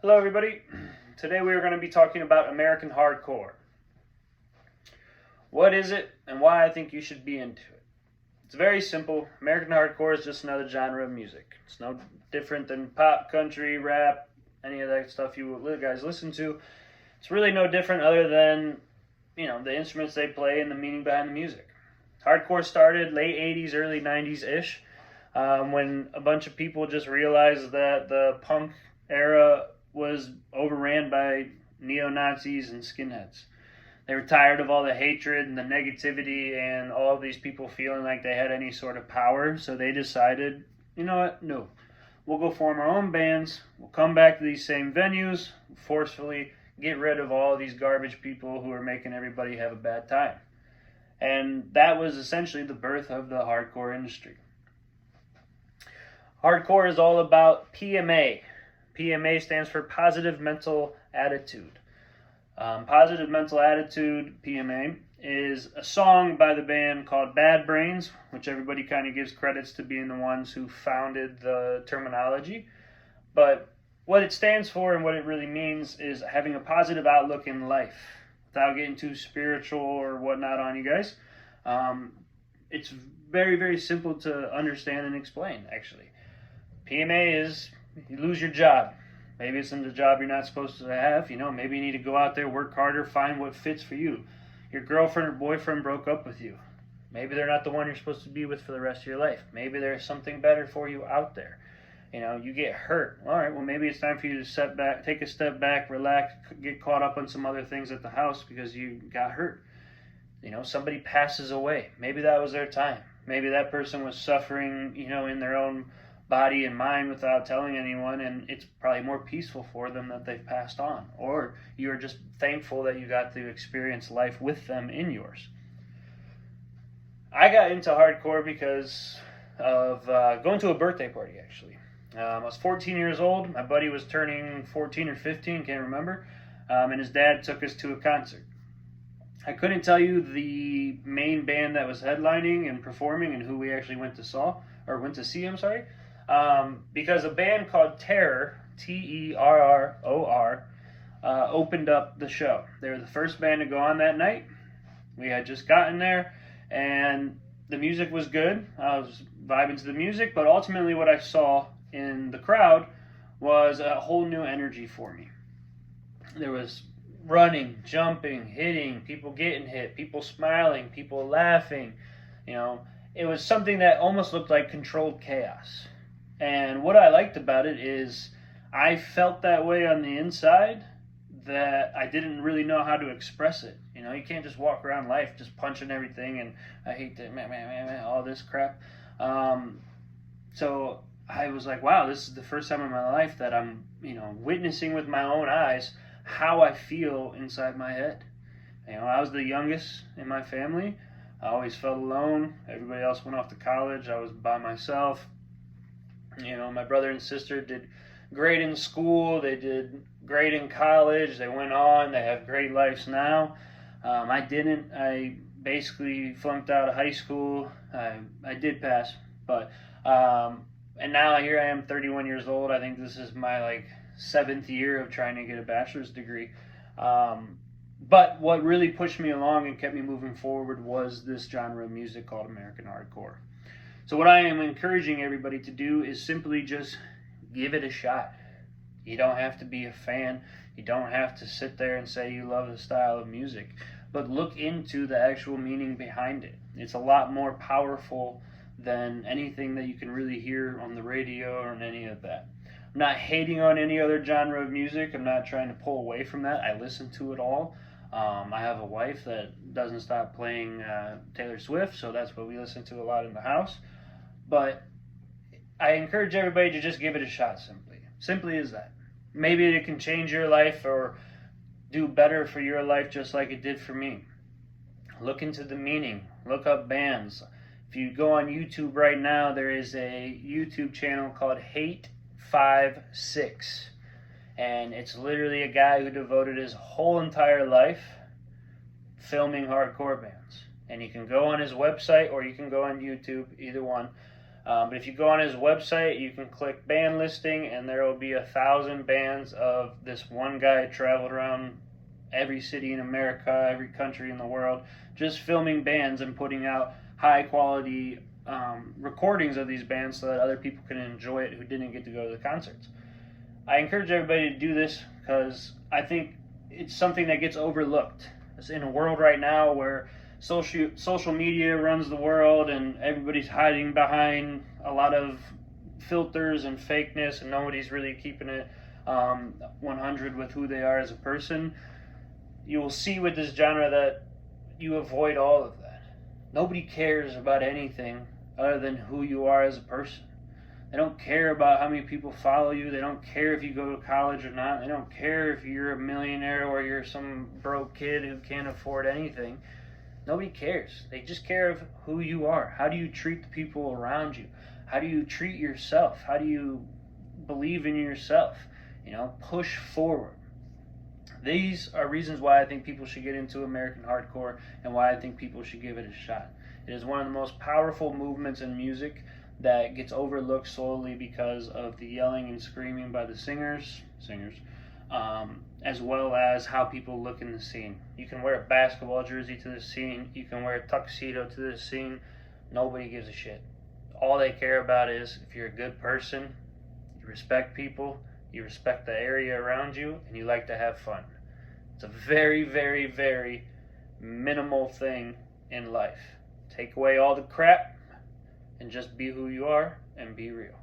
Hello, everybody. Today we are going to be talking about American hardcore. What is it and why I think you should be into it? It's very simple. American hardcore is just another genre of music. It's no different than pop, country, rap, any of that stuff you guys listen to. It's really no different other than, the instruments they play and the meaning behind the music. Hardcore started late 80s, early 90s-ish, when a bunch of people just realized that the punk era was overran by neo-Nazis and skinheads. They were tired of all the hatred and the negativity and all of these people feeling like they had any sort of power, so they decided, you know what, no. We'll go form our own bands, we'll come back to these same venues, forcefully get rid of all of these garbage people who are making everybody have a bad time. And that was essentially the birth of the hardcore industry. Hardcore is all about PMA. PMA stands for Positive Mental Attitude. Positive Mental Attitude, PMA, is a song by the band called Bad Brains, which everybody kind of gives credits to being the ones who founded the terminology. But what it stands for and what it really means is having a positive outlook in life. Without getting too spiritual or whatnot on you guys, it's very, very simple to understand and explain, actually. PMA is you lose your job. Maybe it's in the job you're not supposed to have. Maybe you need to go out there, work harder, find what fits for you. Your girlfriend or boyfriend broke up with you. Maybe they're not the one you're supposed to be with for the rest of your life. Maybe there's something better for you out there. You get hurt. All right, well, maybe it's time for you to take a step back, relax, get caught up on some other things at the house because you got hurt. Somebody passes away. Maybe that was their time. Maybe that person was suffering, in their own body and mind without telling anyone, and it's probably more peaceful for them that they've passed on. Or you're just thankful that you got to experience life with them in yours. I got into hardcore because of going to a birthday party, actually. I was 14 years old. My buddy was turning 14 or 15, can't remember, and his dad took us to a concert. I couldn't tell you the main band that was headlining and performing and who we actually went to see. Because a band called Terror, Terror, opened up the show. They were the first band to go on that night. We had just gotten there, and the music was good. I was vibing to the music, but ultimately what I saw in the crowd was a whole new energy for me. There was running, jumping, hitting, people getting hit, people smiling, people laughing. It was something that almost looked like controlled chaos. And what I liked about it is I felt that way on the inside that I didn't really know how to express it. You can't just walk around life just punching everything and I hate that, all this crap. So I was like, wow, this is the first time in my life that I'm, witnessing with my own eyes how I feel inside my head. I was the youngest in my family. I always felt alone. Everybody else went off to college. I was by myself. My brother and sister did great in school. They did great in college. They went on. They have great lives now. I didn't. I basically flunked out of high school. I did pass, but and now here I am, 31 years old. I think this is my 7th year of trying to get a bachelor's degree. But what really pushed me along and kept me moving forward was this genre of music called American hardcore. So what I am encouraging everybody to do is simply just give it a shot. You don't have to be a fan. You don't have to sit there and say you love the style of music. But look into the actual meaning behind it. It's a lot more powerful than anything that you can really hear on the radio or any of that. I'm not hating on any other genre of music. I'm not trying to pull away from that. I listen to it all. I have a wife that doesn't stop playing Taylor Swift, so that's what we listen to a lot in the house. But I encourage everybody to just give it a shot, simply. Simply as that. Maybe it can change your life or do better for your life just like it did for me. Look into the meaning. Look up bands. If you go on YouTube right now, there is a YouTube channel called Hate56. And it's literally a guy who devoted his whole entire life filming hardcore bands. And you can go on his website or you can go on YouTube, either one. But if you go on his website, you can click band listing, and there will be 1,000 bands of this one guy traveled around every city in America, every country in the world, just filming bands and putting out high quality recordings of these bands so that other people can enjoy it who didn't get to go to the concerts. I encourage everybody to do this because I think it's something that gets overlooked. It's in a world right now where social media runs the world and everybody's hiding behind a lot of filters and fakeness, and nobody's really keeping it 100 with who they are as a person. You will see with this genre that you avoid all of that. Nobody cares about anything other than who you are as a person. They don't care about how many people follow you. They don't care if you go to college or not. They don't care if you're a millionaire or you're some broke kid who can't afford anything. Nobody cares. They just care of who you are. How do you treat the people around you? How do you treat yourself? How do you believe in yourself? Push forward. These are reasons why I think people should get into American hardcore and why I think people should give it a shot. It is one of the most powerful movements in music that gets overlooked solely because of the yelling and screaming by the singers, as well as how people look in the scene. You can wear a basketball jersey to the scene, you can wear a tuxedo to the scene, nobody gives a shit. All they care about is if you're a good person, you respect people, you respect the area around you, and you like to have fun. It's a very, very, very minimal thing in life. Take away all the crap and just be who you are and be real.